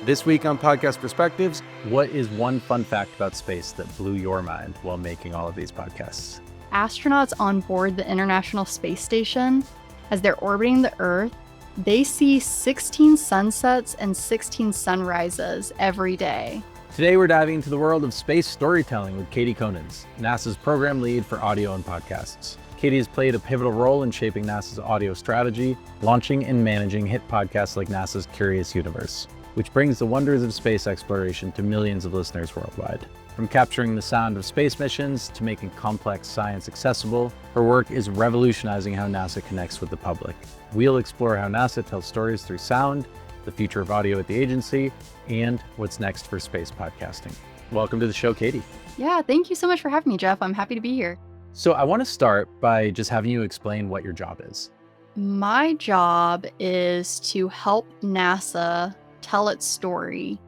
This week on Podcast Perspectives, what is one fun fact about space that blew your mind while making all of these podcasts? Astronauts on board the International Space Station, as they're orbiting the Earth, they see 16 sunsets and 16 sunrises every day. Today, we're diving into the world of space storytelling with Katie Konans, NASA's program lead for audio and podcasts. Katie has played a pivotal role in shaping NASA's audio strategy, launching and managing hit podcasts like NASA's Curious Universe, which brings the wonders of space exploration to millions of listeners worldwide. From capturing the sound of space missions to making complex science accessible, her work is revolutionizing how NASA connects with the public. We'll explore how NASA tells stories through sound, the future of audio at the agency, and what's next for space podcasting. Welcome to the show, Katie. Yeah, thank you so much for having me, Jeff. I'm happy to be here. So I want to start by just having you explain what your job is. My job is to help NASA tell its story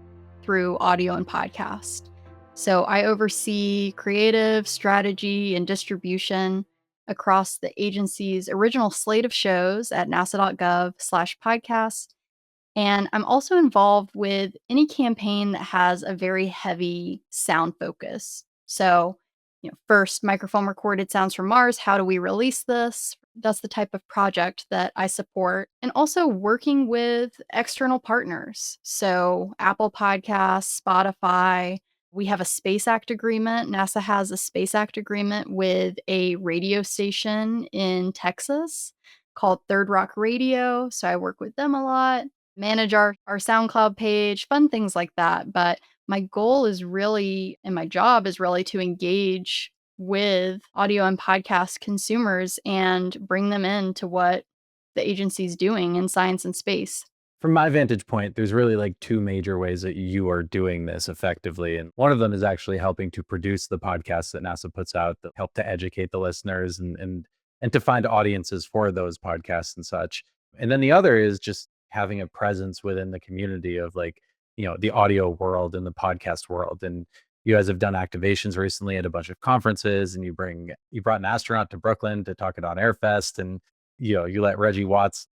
through audio and podcast. So I oversee creative, strategy, and distribution across the agency's original slate of shows at nasa.gov/podcast. And I'm also involved with any campaign that has a very heavy sound focus. So, first microphone recorded sounds from Mars. How do we release this? That's the type of project that I support. And also working with external partners. So, Apple Podcasts, Spotify. We have a Space Act agreement. NASA has a Space Act agreement with a radio station in Texas called Third Rock Radio. So, I work with them a lot, manage our SoundCloud page, fun things like that. But my goal is really, and my job is really to engage with audio and podcast consumers and bring them into what the agency's doing in science and space. From my vantage point, there's really like two major ways that you are doing this effectively. And one of them is actually helping to produce the podcasts that NASA puts out that help to educate the listeners and to find audiences for those podcasts and such. And then the other is just having a presence within the community of the audio world and the podcast world. And you guys have done activations recently at a bunch of conferences, and you brought an astronaut to Brooklyn to talk at On Air Fest, and you let Reggie Watts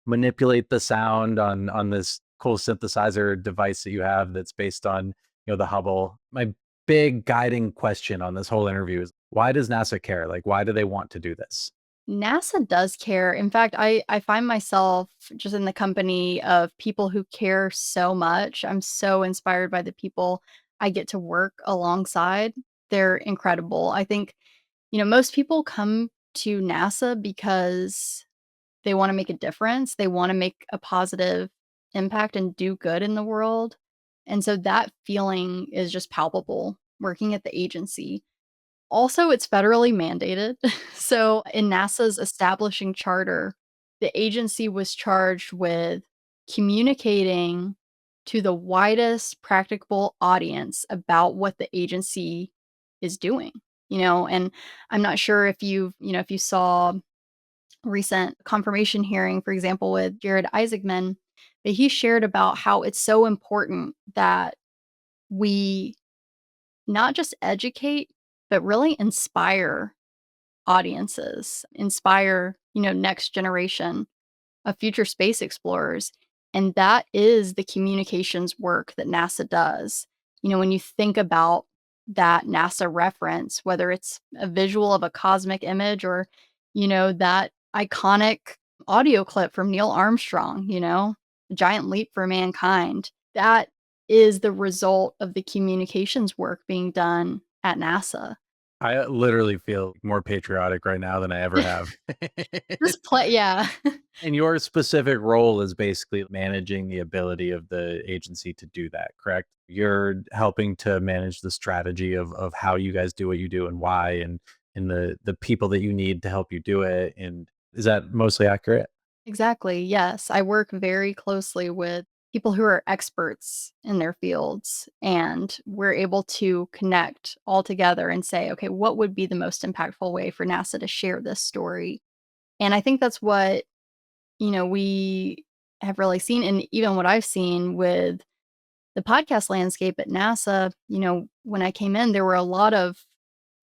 manipulate the sound on this cool synthesizer device that you have that's based on the Hubble. My big guiding question on this whole interview is, why does NASA care? Like, why do they want to do this? NASA does care. In fact, I find myself just in the company of people who care so much. I'm so inspired by the people I get to work alongside. They're incredible. I think, most people come to NASA because they want to make a difference. They want to make a positive impact and do good in the world. And so that feeling is just palpable working at the agency. Also, it's federally mandated. So, in NASA's establishing charter, the agency was charged with communicating to the widest practicable audience about what the agency is doing. And I'm not sure if you saw recent confirmation hearing, for example, with Jared Isaacman, but he shared about how it's so important that we not just educate, but really inspire audiences, inspire, next generation of future space explorers. And that is the communications work that NASA does. When you think about that NASA reference, whether it's a visual of a cosmic image or, that iconic audio clip from Neil Armstrong, a giant leap for mankind, that is the result of the communications work being done at NASA. I literally feel more patriotic right now than I ever have. Just play, yeah. And your specific role is basically managing the ability of the agency to do that, correct? You're helping to manage the strategy of how you guys do what you do and why, and the people that you need to help you do it. And is that mostly accurate? Exactly. Yes. I work very closely with people who are experts in their fields, and we're able to connect all together and say, okay, what would be the most impactful way for NASA to share this story? And I think that's what, we have really seen. And even what I've seen with the podcast landscape at NASA, when I came in, there were a lot of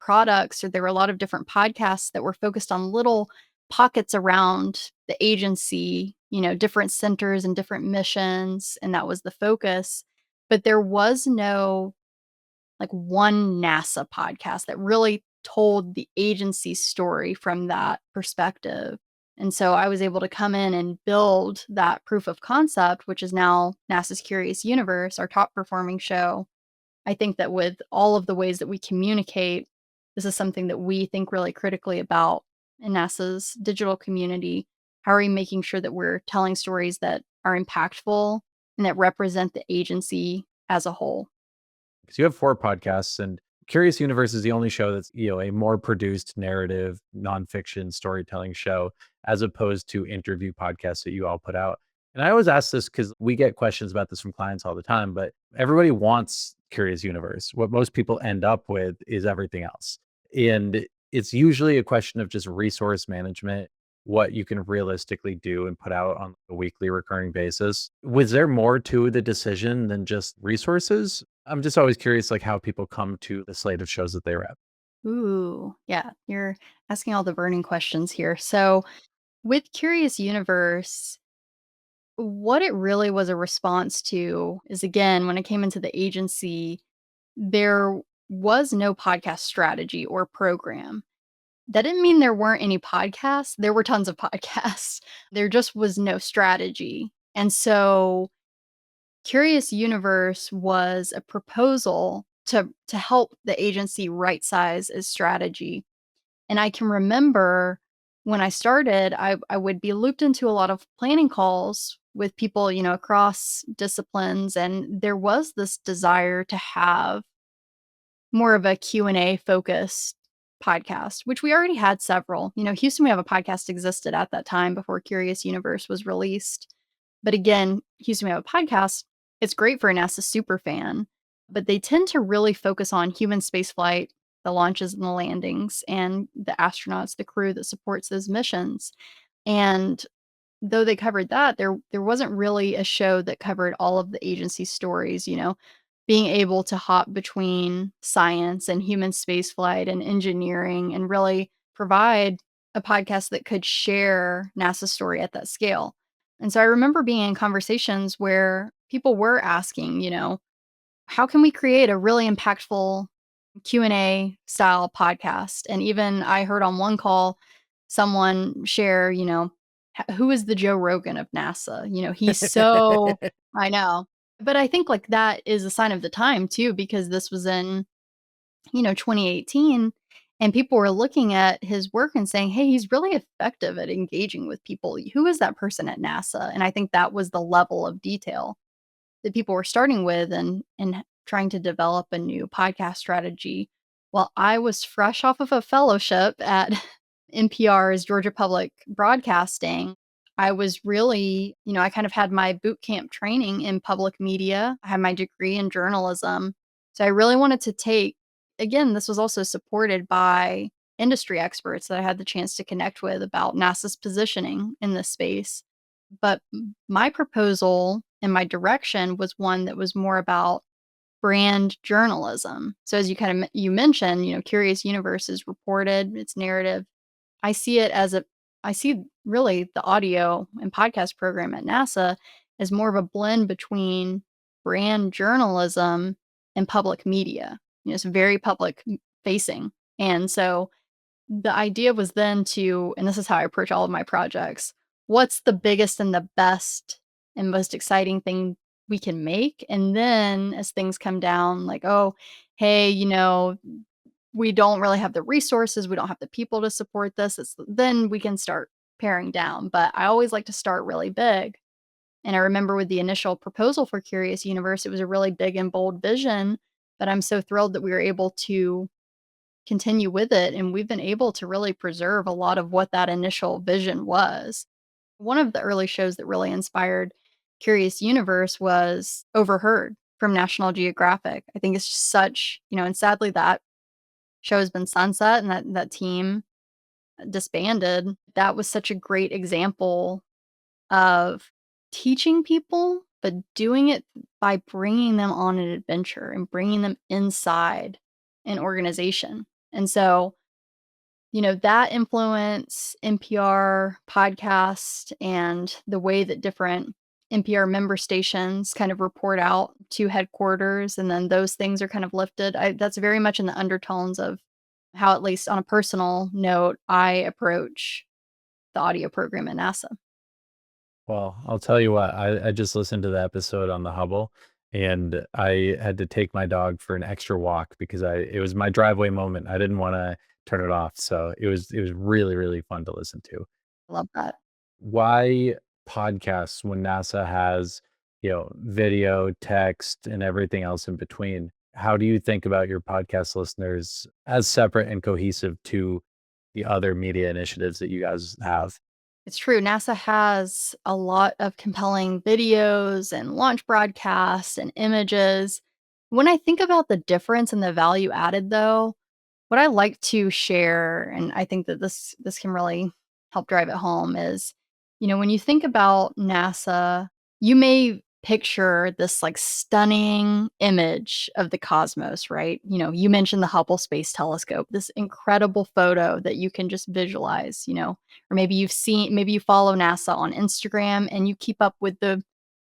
products, or there were a lot of different podcasts that were focused on little pockets around the agency, different centers and different missions, and that was the focus. But there was no like one NASA podcast that really told the agency's story from that perspective. And so I was able to come in and build that proof of concept, which is now NASA's Curious Universe, our top performing show. I think that with all of the ways that we communicate, this is something that we think really critically about in NASA's digital community. How are we making sure that we're telling stories that are impactful and that represent the agency as a whole? Because you have 4 podcasts, and Curious Universe is the only show that's, a more produced narrative, nonfiction storytelling show, as opposed to interview podcasts that you all put out. And I always ask this because we get questions about this from clients all the time, but everybody wants Curious Universe. What most people end up with is everything else. And it's usually a question of just resource management, what you can realistically do and put out on a weekly recurring basis. Was there more to the decision than just resources? I'm just always curious, like, how people come to the slate of shows that they rep. Ooh, yeah, you're asking all the burning questions here. So, with Curious Universe, what it really was a response to is again, when it came into the agency, there was no podcast strategy or program. That didn't mean there weren't any podcasts. There were tons of podcasts. There just was no strategy. And so Curious Universe was a proposal to help the agency right size its strategy. And I can remember when I started, I would be looped into a lot of planning calls with people, across disciplines, and there was this desire to have more of a Q&A focused podcast, which we already had several. Houston We Have a Podcast existed at that time before Curious Universe was released. But again, Houston We Have a Podcast, it's great for a NASA super fan, but they tend to really focus on human spaceflight, the launches and the landings, and the astronauts, the crew that supports those missions. And though they covered that, there wasn't really a show that covered all of the agency stories, being able to hop between science and human spaceflight and engineering and really provide a podcast that could share NASA's story at that scale. And so I remember being in conversations where people were asking, how can we create a really impactful Q&A style podcast? And even I heard on one call someone share, who is the Joe Rogan of NASA? He's so I know. But I think like that is a sign of the time too, because this was in, 2018 and people were looking at his work and saying, "Hey, he's really effective at engaging with people. Who is that person at NASA?" And I think that was the level of detail that people were starting with and trying to develop a new podcast strategy. While I was fresh off of a fellowship at NPR's Georgia Public Broadcasting, I was really, I kind of had my boot camp training in public media. I had my degree in journalism. So I really wanted to take, again, this was also supported by industry experts that I had the chance to connect with about NASA's positioning in this space. But my proposal and my direction was one that was more about brand journalism. So as you kind of you mentioned, Curious Universe is reported, it's narrative. I see it as a I see really the audio and podcast program at NASA as more of a blend between brand journalism and public media. It's very public facing. And so the idea was then to and this is how I approach all of my projects, what's the biggest and the best and most exciting thing we can make? And then as things come down, like, "Oh, hey, we don't really have the resources, we don't have the people to support this," then we can start paring down. But I always like to start really big. And I remember with the initial proposal for Curious Universe, it was a really big and bold vision, but I'm so thrilled that we were able to continue with it, and we've been able to really preserve a lot of what that initial vision was. One of the early shows that really inspired Curious Universe was Overheard from National Geographic. I think it's just such, and sadly that show has been sunset and that team disbanded. That was such a great example of teaching people, but doing it by bringing them on an adventure and bringing them inside an organization. And so That influence NPR podcast and the way that different NPR member stations kind of report out to headquarters, and then those things are kind of lifted. That's very much in the undertones of how, at least on a personal note, I approach the audio program at NASA. Well, I'll tell you what, I just listened to the episode on the Hubble, and I had to take my dog for an extra walk because it was my driveway moment. I didn't wanna turn it off, so it was really, really fun to listen to. I love that. Why podcasts when NASA has, video, text, and everything else in between? How do you think about your podcast listeners as separate and cohesive to the other media initiatives that you guys have? It's true. NASA has a lot of compelling videos and launch broadcasts and images. When I think about the difference and the value added, though, what I like to share, and I think that this can really help drive it home, is, when you think about NASA, you may picture this like stunning image of the cosmos, right? You mentioned the Hubble Space Telescope, this incredible photo that you can just visualize, or maybe you follow NASA on Instagram and you keep up with the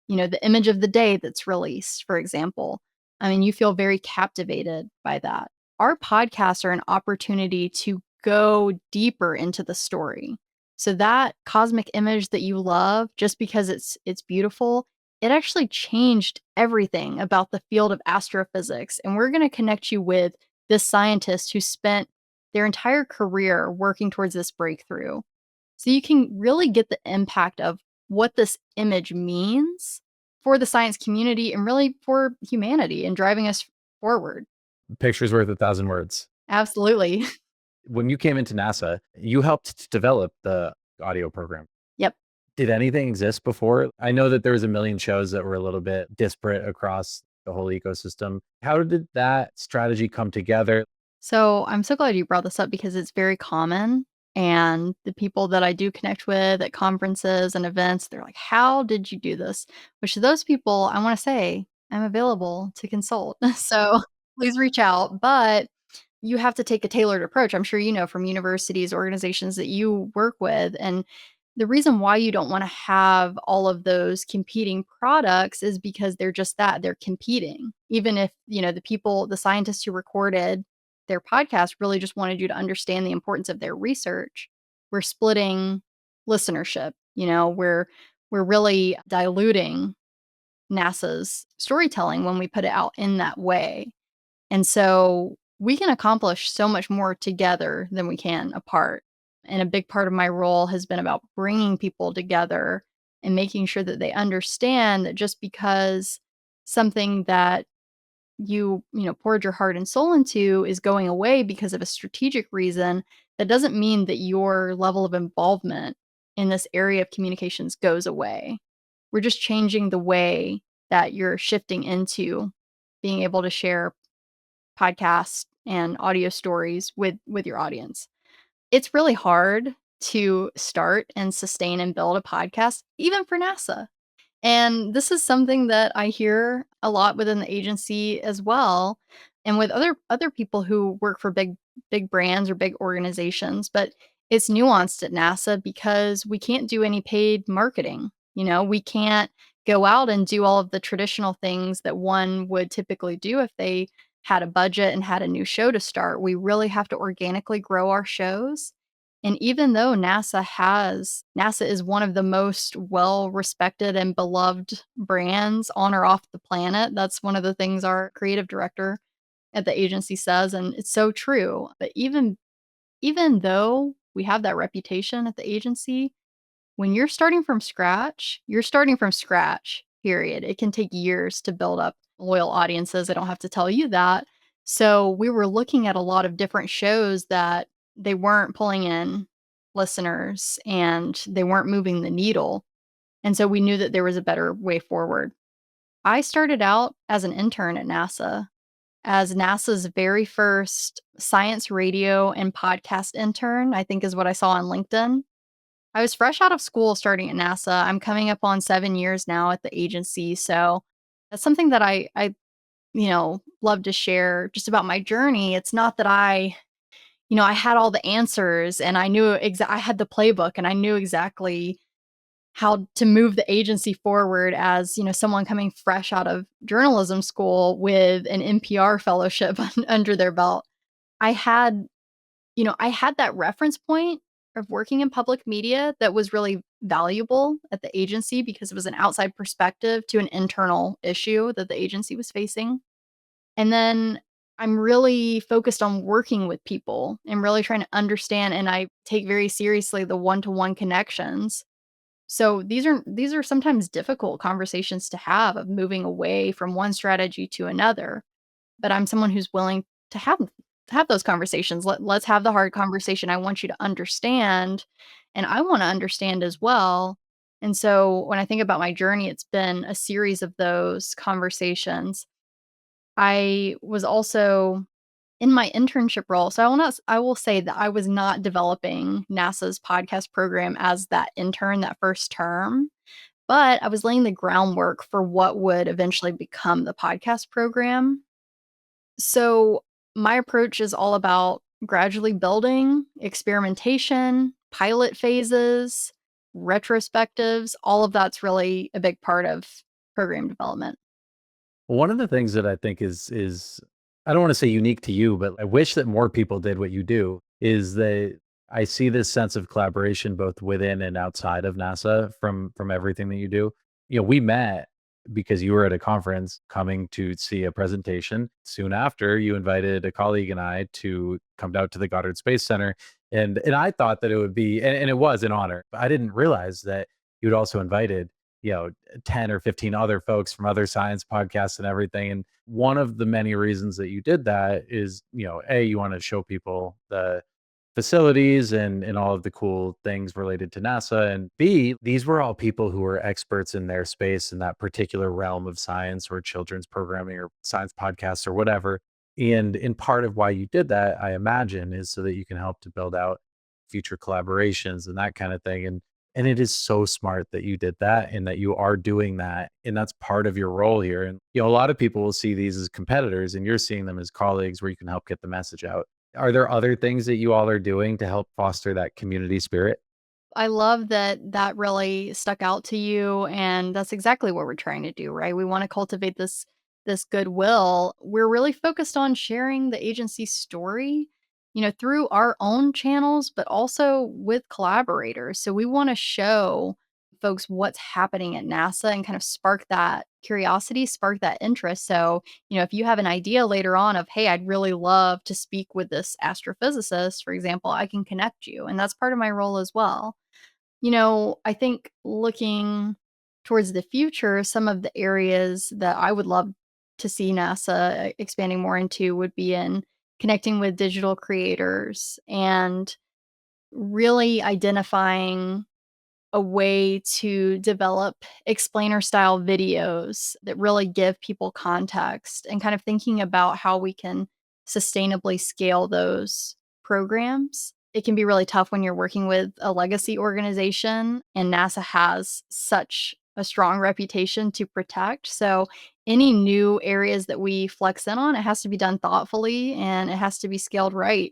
image of the day that's released, for example. I mean, you feel very captivated by that. Our podcasts are an opportunity to go deeper into the story. So that cosmic image that you love just because it's beautiful, it actually changed everything about the field of astrophysics, and we're going to connect you with this scientist who spent their entire career working towards this breakthrough. So you can really get the impact of what this image means for the science community and really for humanity and driving us forward. Picture's worth a thousand words. Absolutely. When you came into NASA, you helped to develop the audio program. Yep. Did anything exist before? I know that there was a million shows that were a little bit disparate across the whole ecosystem. How did that strategy come together? So I'm so glad you brought this up because it's very common. And the people that I do connect with at conferences and events, they're like, how did you do this? Which to those people, I want to say, I'm available to consult. So please reach out. But you have to take a tailored approach. I'm sure you know from universities, organizations that you work with. And the reason why you don't want to have all of those competing products is because they're just that, they're competing. Even if, the scientists who recorded their podcast really just wanted you to understand the importance of their research, we're splitting listenership. We're really diluting NASA's storytelling when we put it out in that way. And so we can accomplish so much more together than we can apart. And a big part of my role has been about bringing people together and making sure that they understand that just because something that poured your heart and soul into is going away because of a strategic reason, that doesn't mean that your level of involvement in this area of communications goes away. We're just changing the way that you're shifting into being able to share podcasts and audio stories with your audience. It's really hard to start and sustain and build a podcast even for NASA. And this is something that I hear a lot within the agency as well, and with other people who work for big brands or big organizations, but it's nuanced at NASA because we can't do any paid marketing. We can't go out and do all of the traditional things that one would typically do if they had a budget and had a new show to start. We really have to organically grow our shows. And even though NASA is one of the most well-respected and beloved brands on or off the planet. That's one of the things our creative director at the agency says, and it's so true. But even though we have that reputation at the agency, when you're starting from scratch, period. It can take years to build up loyal audiences. I don't have to tell you that. So we were looking at a lot of different shows that they weren't pulling in listeners and they weren't moving the needle. And so we knew that there was a better way forward. I started out as an intern at NASA, as NASA's very first science radio and podcast intern, I think is what I saw on LinkedIn. I was fresh out of school starting at NASA. I'm coming up on 7 years now at the agency, so that's something that I love to share just about my journey. It's not that I, I had all the answers and I had the playbook and I knew exactly how to move the agency forward as, someone coming fresh out of journalism school with an NPR fellowship under their belt. I had, I had that reference point of working in public media that was really valuable at the agency because it was an outside perspective to an internal issue that the agency was facing. And then I'm really focused on working with people and really trying to understand, and I take very seriously the one-to-one connections. So these are sometimes difficult conversations to have of moving away from one strategy to another, but I'm someone who's willing to have those conversations. Let's have the hard conversation. I want you to understand, and I wanna understand as well. And so when I think about my journey, it's been a series of those conversations. I was also in my internship role, so I will say that I was not developing NASA's podcast program as that intern that first term, but I was laying the groundwork for what would eventually become the podcast program. So, my approach is all about gradually building, experimentation, pilot phases, retrospectives, all of that's really a big part of program development. One of the things that I think is I don't wanna say unique to you, but I wish that more people did what you do, is that I see this sense of collaboration both within and outside of NASA from everything that you do. We met because you were at a conference coming to see a presentation. Soon after, you invited a colleague and I to come out to the Goddard Space Center, and I thought that it would be, and it was an honor, but I didn't realize that you'd also invited, you know, 10 or 15 other folks from other science podcasts and everything. And one of the many reasons that you did that is, A, you want to show people the facilities and all of the cool things related to NASA. And B, these were all people who were experts in their space in that particular realm of science or children's programming or science podcasts or whatever. And in part of why you did that, I imagine, is so that you can help to build out future collaborations and that kind of thing. And it is so smart that you did that and that you are doing that. And that's part of your role here. And, a lot of people will see these as competitors and you're seeing them as colleagues where you can help get the message out. Are there other things that you all are doing to help foster that community spirit? I love that that really stuck out to you, and that's exactly what we're trying to do, right? We wanna cultivate this goodwill. We're really focused on sharing the agency's story, through our own channels, but also with collaborators. So we wanna show folks what's happening at NASA and kind of spark that curiosity, spark that interest. So, if you have an idea later on of, "Hey, I'd really love to speak with this astrophysicist," for example, I can connect you, and that's part of my role as well. I think looking towards the future, some of the areas that I would love to see NASA expanding more into would be in connecting with digital creators and really identifying a way to develop explainer style videos that really give people context and kind of thinking about how we can sustainably scale those programs. It can be really tough when you're working with a legacy organization, and NASA has such a strong reputation to protect. So, any new areas that we flex in on, it has to be done thoughtfully and it has to be scaled right.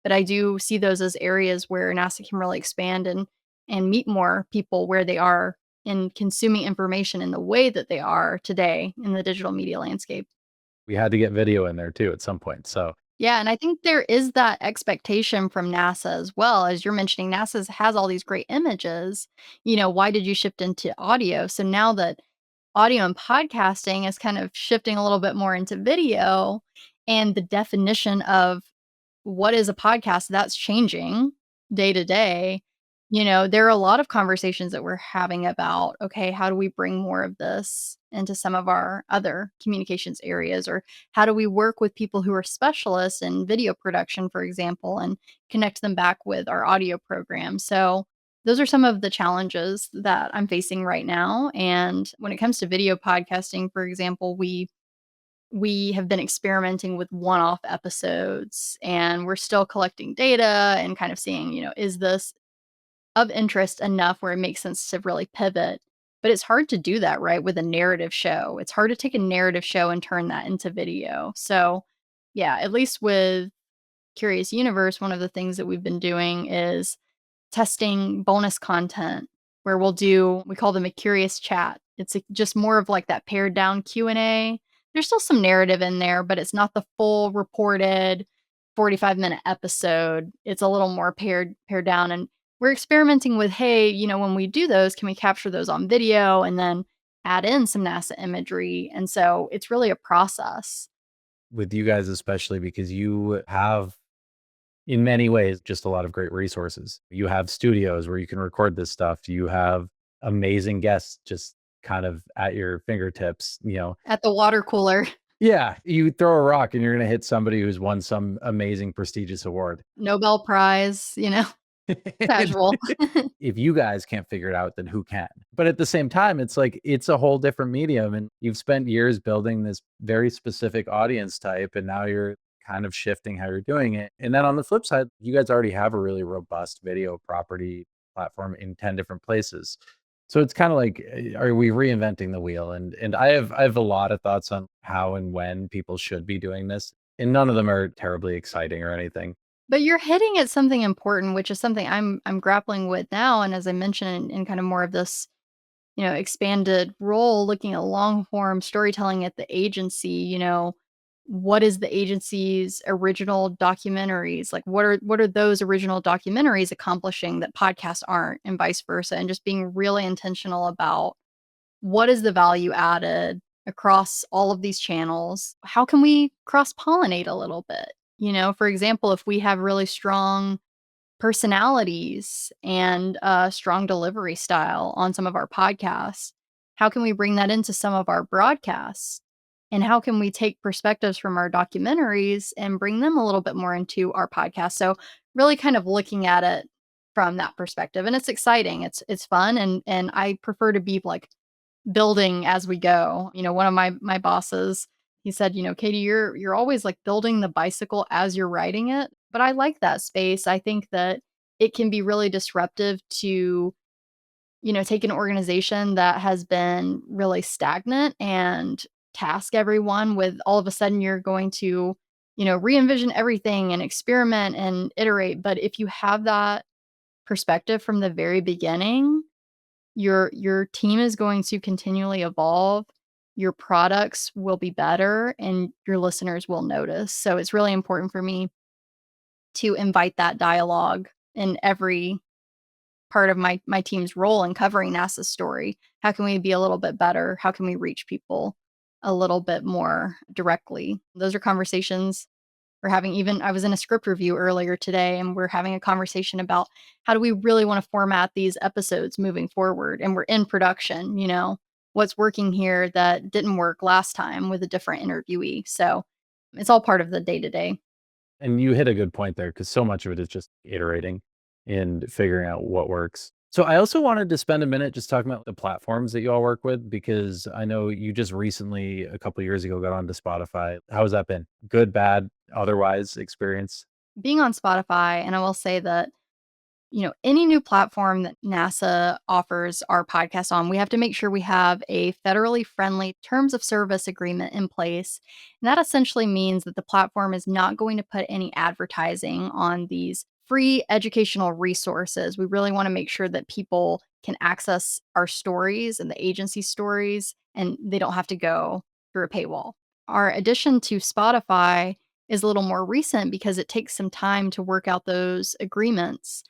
But I do see those as areas where NASA can really expand and meet more people where they are in consuming information in the way that they are today in the digital media landscape. We had to get video in there too at some point. So Yeah, and I think there is that expectation from NASA as well. As you're mentioning, NASA has all these great images. Why did you shift into audio? So now that audio and podcasting is kind of shifting a little bit more into video, and the definition of what is a podcast, that's changing day to day. There are a lot of conversations that we're having about, okay, how do we bring more of this into some of our other communications areas? Or how do we work with people who are specialists in video production, for example, and connect them back with our audio program? So, those are some of the challenges that I'm facing right now. And when it comes to video podcasting, for example, we have been experimenting with one-off episodes, and we're still collecting data and kind of seeing, is this of interest enough where it makes sense to really pivot? But it's hard to do that, right, with a narrative show. It's hard to take a narrative show and turn that into video. So, yeah, at least with Curious Universe, one of the things that we've been doing is testing bonus content where we call them a curious chat. It's just more of like that pared down Q&A. There's still some narrative in there, but it's not the full reported 45-minute episode. It's a little more pared down, and we're experimenting with, hey, when we do those, can we capture those on video and then add in some NASA imagery? And so it's really a process. With you guys, especially because you have, in many ways, just a lot of great resources. You have studios where you can record this stuff. You have amazing guests just kind of at your fingertips. At the water cooler, Yeah, you throw a rock and you're gonna hit somebody who's won some amazing prestigious award. Nobel Prize, casual. If you guys can't figure it out, then who can? But at the same time, it's like it's a whole different medium, and you've spent years building this very specific audience type, and now you're kind of shifting how you're doing it. And then on the flip side, you guys already have a really robust video property platform in 10 different places. So it's kind of like, are we reinventing the wheel? And I have a lot of thoughts on how and when people should be doing this, and none of them are terribly exciting or anything. But you're hitting at something important, which is something I'm grappling with now, and as I mentioned in kind of more of this, expanded role, looking at long form storytelling at the agency, what is the agency's original documentaries? Like what are those original documentaries accomplishing that podcasts aren't, and vice versa, and just being really intentional about what is the value added across all of these channels? How can we cross pollinate a little bit? For example, if we have really strong personalities and a strong delivery style on some of our podcasts, how can we bring that into some of our broadcasts? And how can we take perspectives from our documentaries and bring them a little bit more into our podcast? So really kind of looking at it from that perspective. And it's exciting. It's fun, and I prefer to be like building as we go. One of my bosses, he said, "Katie, you're always like building the bicycle as you're riding it." But I like that space. I think that it can be really disruptive to, take an organization that has been really stagnant and task everyone with all of a sudden you're going to, re-envision everything and experiment and iterate. But if you have that perspective from the very beginning, your team is going to continually evolve, your products will be better, and your listeners will notice. So it's really important for me to invite that dialogue in every part of my team's role in covering NASA's story. How can we be a little bit better? How can we reach people a little bit more directly? Those are conversations we're having. Even I was in a script review earlier today, and we're having a conversation about how do we really want to format these episodes moving forward, and we're in production, what's working here that didn't work last time with a different interviewee. So it's all part of the day to day. And you hit a good point there because so much of it is just iterating and figuring out what works. So I also wanted to spend a minute just talking about the platforms that you all work with, because I know you just recently, a couple years ago, got onto Spotify. How has that been? Good, bad, otherwise experience? Being on Spotify, and I will say that, any new platform that NASA offers our podcast on, we have to make sure we have a federally friendly terms of service agreement in place. And that essentially means that the platform is not going to put any advertising on these free educational resources. We really want to make sure that people can access our stories and the agency stories, and they don't have to go through a paywall. Our addition to Spotify is a little more recent because it takes some time to work out those agreements.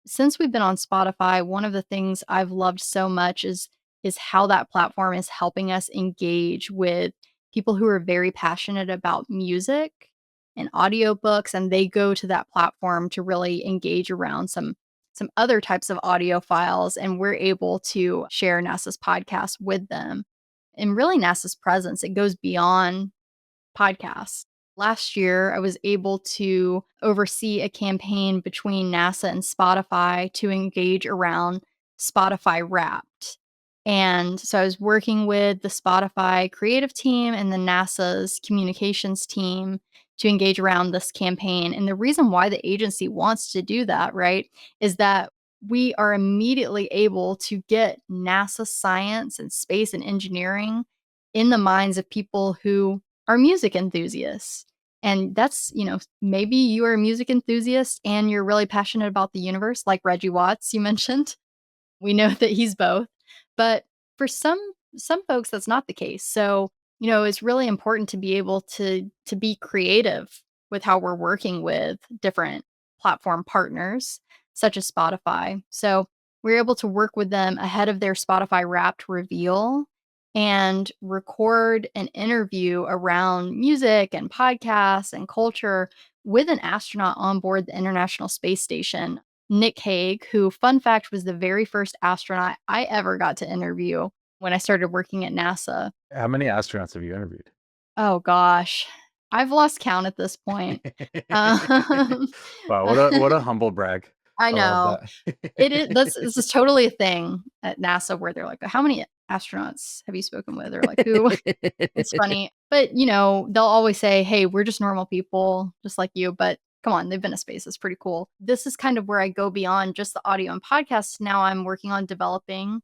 Since we've been on Spotify, one of the things I've loved so much is how that platform is helping us engage with people who are very passionate about music and audiobooks, and they go to that platform to really engage around some other types of audio files, and we're able to share NASA's podcast with them. And really NASA's presence, it goes beyond podcasts. Last year, I was able to oversee a campaign between NASA and Spotify to engage around Spotify Wrapped. And so I was working with the Spotify creative team and the NASA's communications team to engage around this campaign. And the reason why the agency wants to do that, right, is that we are immediately able to get NASA science and space and engineering in the minds of people who are music enthusiasts. And that's, maybe you are a music enthusiast and you're really passionate about the universe, like Reggie Watts you mentioned. We know that he's both. But for some folks, that's not the case. So, it's really important to be able to be creative with how we're working with different platform partners, such as Spotify. So we're able to work with them ahead of their Spotify Wrapped reveal and record an interview around music and podcasts and culture with an astronaut on board the International Space Station, Nick Hague, who, fun fact, was the very first astronaut I ever got to interview when I started working at NASA. How many astronauts have you interviewed? Oh gosh, I've lost count at this point. Um, Wow, what a humble brag. I I love know. that. This is totally a thing at NASA where they're like, "How many astronauts have you spoken with?" Or like, "Who?" It's funny, but, they'll always say, "Hey, we're just normal people, just like you," but come on, they've been to space, it's pretty cool. This is kind of where I go beyond just the audio and podcasts. Now I'm working on developing,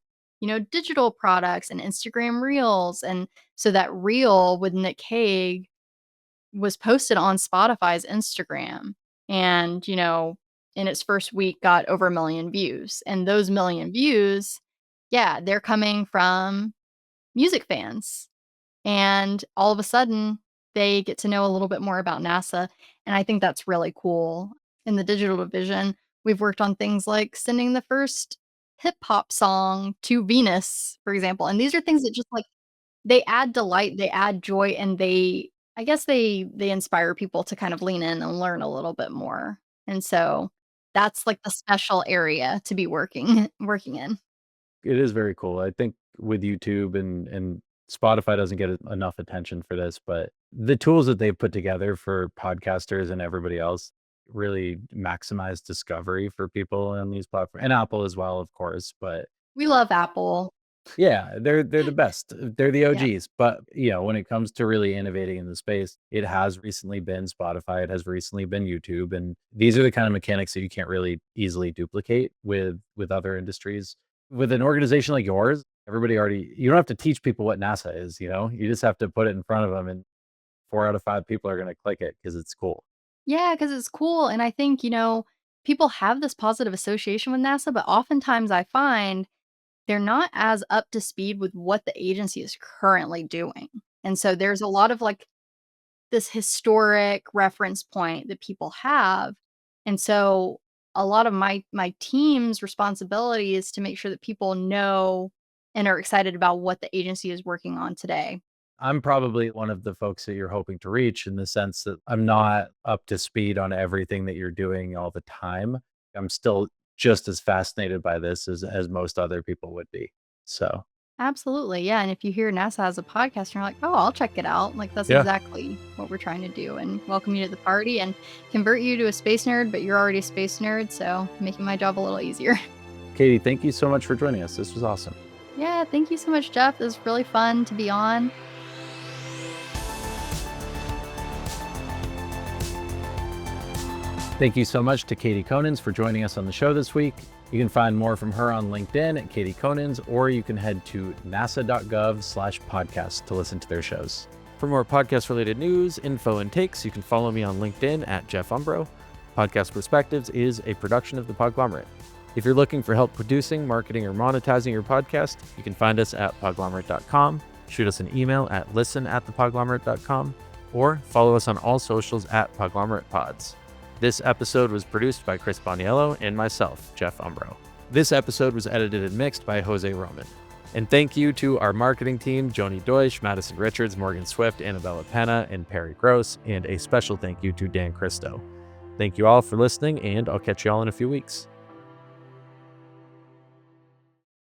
digital products and Instagram Reels, and so that reel with Nick Hague was posted on Spotify's Instagram and, in its first week got over 1,000,000 views, and those 1,000,000 views, yeah, they're coming from music fans. And all of a sudden, they get to know a little bit more about NASA, and I think that's really cool. In the digital division, we've worked on things like sending the first hip hop song to Venus, for example, and these are things that just, like, they add delight, they add joy, and I guess they inspire people to kind of lean in and learn a little bit more, and so that's, like, the special area to be working working in. It is very cool. I think with YouTube and Spotify doesn't get enough attention for this, but the tools that they've put together for podcasters and everybody else really maximize discovery for people on these platforms, and Apple as well, of course. But We love Apple. yeah, they're the best. They're the Yeah. OGs. But when it comes to really innovating in the space, it has recently been Spotify. It has recently been YouTube, and these are the kind of mechanics that you can't really easily duplicate with other industries. With an organization like yours, everybody already you don't have to teach people what NASA is. You just have to put it in front of them, and 4 out of 5 people are going to click it because it's cool. Yeah, because it's cool, and I think, people have this positive association with NASA, but oftentimes I find they're not as up to speed with what the agency is currently doing, and so there's a lot of, like, this historic reference point that people have, and so a lot of my team's responsibility is to make sure that people know and are excited about what the agency is working on today. I'm probably one of the folks that you're hoping to reach in the sense that I'm not up to speed on everything that you're doing all the time. I'm still just as fascinated by this as most other people would be. So, Absolutely, yeah, and if you hear NASA has a podcast and you're like, "Oh, I'll check it out," like, that's yeah. exactly what we're trying to do and welcome you to the party and convert you to a space nerd, but you're already a space nerd, so making my job a little easier. Katie, thank you so much for joining us. This was awesome. Yeah, thank you so much, Jeff. It was really fun to be on. Thank you so much to Katie Konans for joining us on the show this week. You can find more from her on LinkedIn at Katie Konans, or you can head to nasa.gov/podcast to listen to their shows. For more podcast related news, info, and takes, you can follow me on LinkedIn at Jeff Umbro. Podcast Perspectives is a production of the Podglomerate. If you're looking for help producing, marketing, or monetizing your podcast, you can find us at podglomerate.com, shoot us an email at listen@thepodglomerate.com, or follow us on all socials at PodglomeratepOds. This episode was produced by Chris Boniello and myself, Jeff Umbro. This episode was edited and mixed by Jose Roman. And thank you to our marketing team, Joni Deutsch, Madison Richards, Morgan Swift, Annabella Penna, and Perry Gross, and a special thank you to Dan Christo. Thank you all for listening, and I'll catch you all in a few weeks.